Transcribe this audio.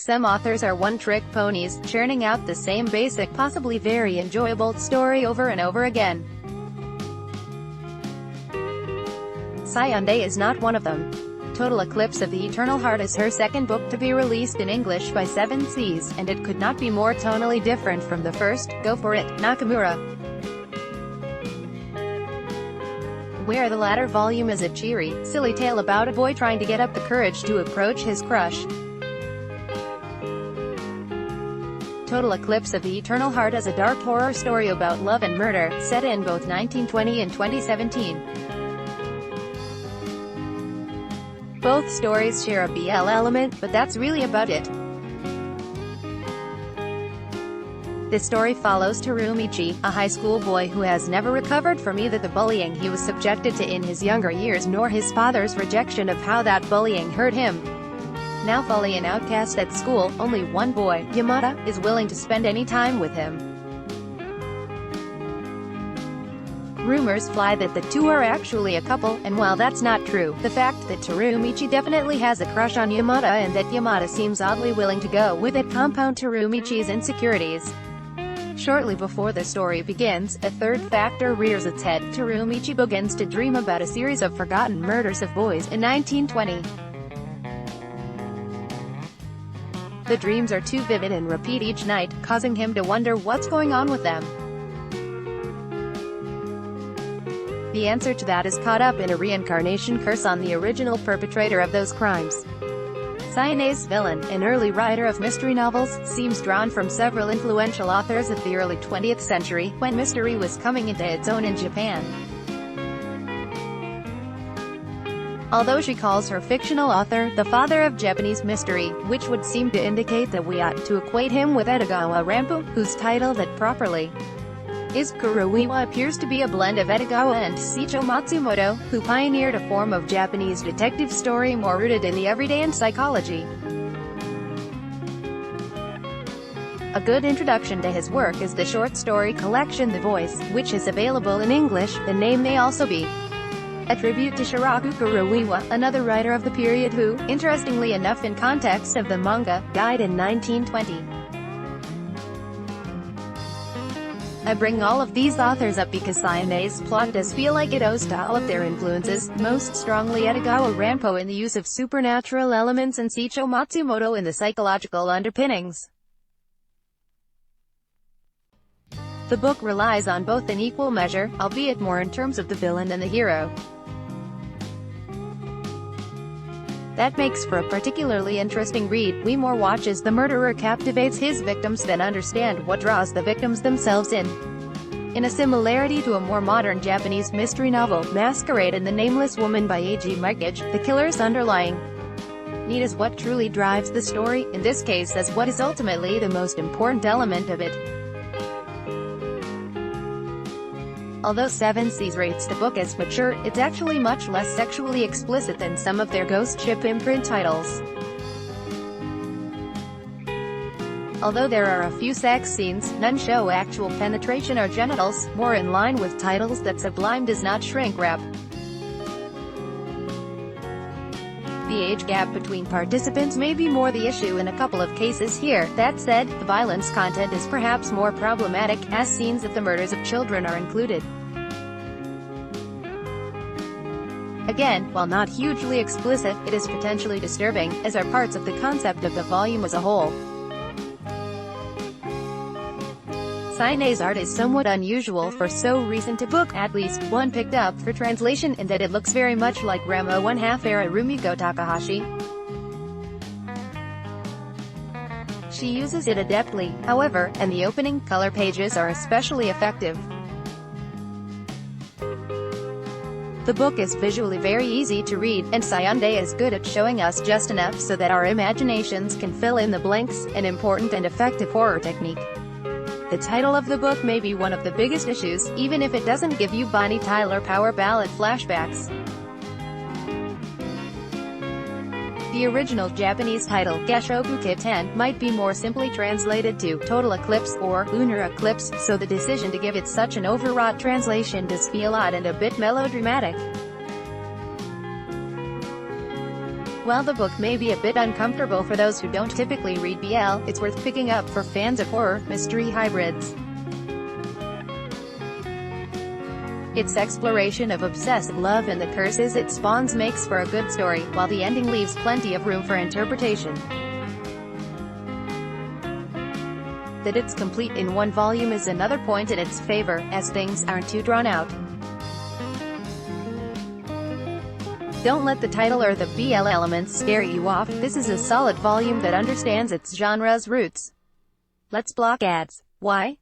Some authors are one-trick ponies, churning out the same basic, possibly very enjoyable, story over and over again. Syundei is not one of them. Total Eclipse of the Eternal Heart is her second book to be released in English by 7 Seas, and it could not be more tonally different from the first. Go for it, Nakamura. Where the latter volume is a cheery, silly tale about a boy trying to get up the courage to approach his crush. Total Eclipse of the Eternal Heart is a dark horror story about love and murder, set in both 1920 and 2017. Both stories share a BL element, but that's really about it. This story follows Terumichi, a high school boy who has never recovered from either the bullying he was subjected to in his younger years nor his father's rejection of how that bullying hurt him. Now fully an outcast at school, only one boy, Yamada, is willing to spend any time with him. Rumors fly that the two are actually a couple, and while that's not true, the fact that Terumichi definitely has a crush on Yamada and that Yamada seems oddly willing to go with it compound Terumichi's insecurities. Shortly before the story begins, a third factor rears its head. Terumichi begins to dream about a series of forgotten murders of boys in 1920. The dreams are too vivid and repeat each night, causing him to wonder what's going on with them. The answer to that is caught up in a reincarnation curse on the original perpetrator of those crimes. Syundei's villain, an early writer of mystery novels, seems drawn from several influential authors of the early 20th century, when mystery was coming into its own in Japan. Although she calls her fictional author the father of Japanese mystery, which would seem to indicate that we ought to equate him with Edogawa Rampo, whose title that properly is Kuroiwa appears to be a blend of Edogawa and Seicho Matsumoto, who pioneered a form of Japanese detective story more rooted in the everyday and psychology. A good introduction to his work is the short story collection The Voice, which is available in English. The name may also be a tribute to Shiraku Kuroiwa, another writer of the period who, interestingly enough in context of the manga, died in 1920. I bring all of these authors up because Syundei's plot does feel like it owes to all of their influences, most strongly Edogawa Rampo in the use of supernatural elements and Seicho Matsumoto in the psychological underpinnings. The book relies on both in equal measure, albeit more in terms of the villain than the hero. That makes for a particularly interesting read. We more watch as the murderer captivates his victims than understand what draws the victims themselves in. In a similarity to a more modern Japanese mystery novel, Masquerade and the Nameless Woman by A.G. Mikage, the killer's underlying need is what truly drives the story, in this case as what is ultimately the most important element of it. Although 7 Seas rates the book as mature, it's actually much less sexually explicit than some of their Ghost Ship imprint titles. Although there are a few sex scenes, none show actual penetration or genitals, more in line with titles that Sublime does not shrink-wrap. The age gap between participants may be more the issue in a couple of cases here. That said, the violence content is perhaps more problematic, as scenes of the murders of children are included. Again, while not hugely explicit, it is potentially disturbing, as are parts of the concept of the volume as a whole. Syundei's art is somewhat unusual for so recent a book, at least one picked up for translation, in that it looks very much like Ramo 1/2 era Rumiko Takahashi. She uses it adeptly, however, and the opening color pages are especially effective. The book is visually very easy to read, and Syundei is good at showing us just enough so that our imaginations can fill in the blanks, an important and effective horror technique. The title of the book may be one of the biggest issues, even if it doesn't give you Bonnie Tyler power ballad flashbacks. The original Japanese title, Gashoku Kitten, might be more simply translated to Total Eclipse or Lunar Eclipse, so the decision to give it such an overwrought translation does feel odd and a bit melodramatic. While the book may be a bit uncomfortable for those who don't typically read BL, it's worth picking up for fans of horror, mystery hybrids. Its exploration of obsessive love and the curses it spawns makes for a good story, while the ending leaves plenty of room for interpretation. That it's complete in one volume is another point in its favor, as things aren't too drawn out. Don't let the title or the BL elements scare you off. This is a solid volume that understands its genre's roots. Let's block ads. Why?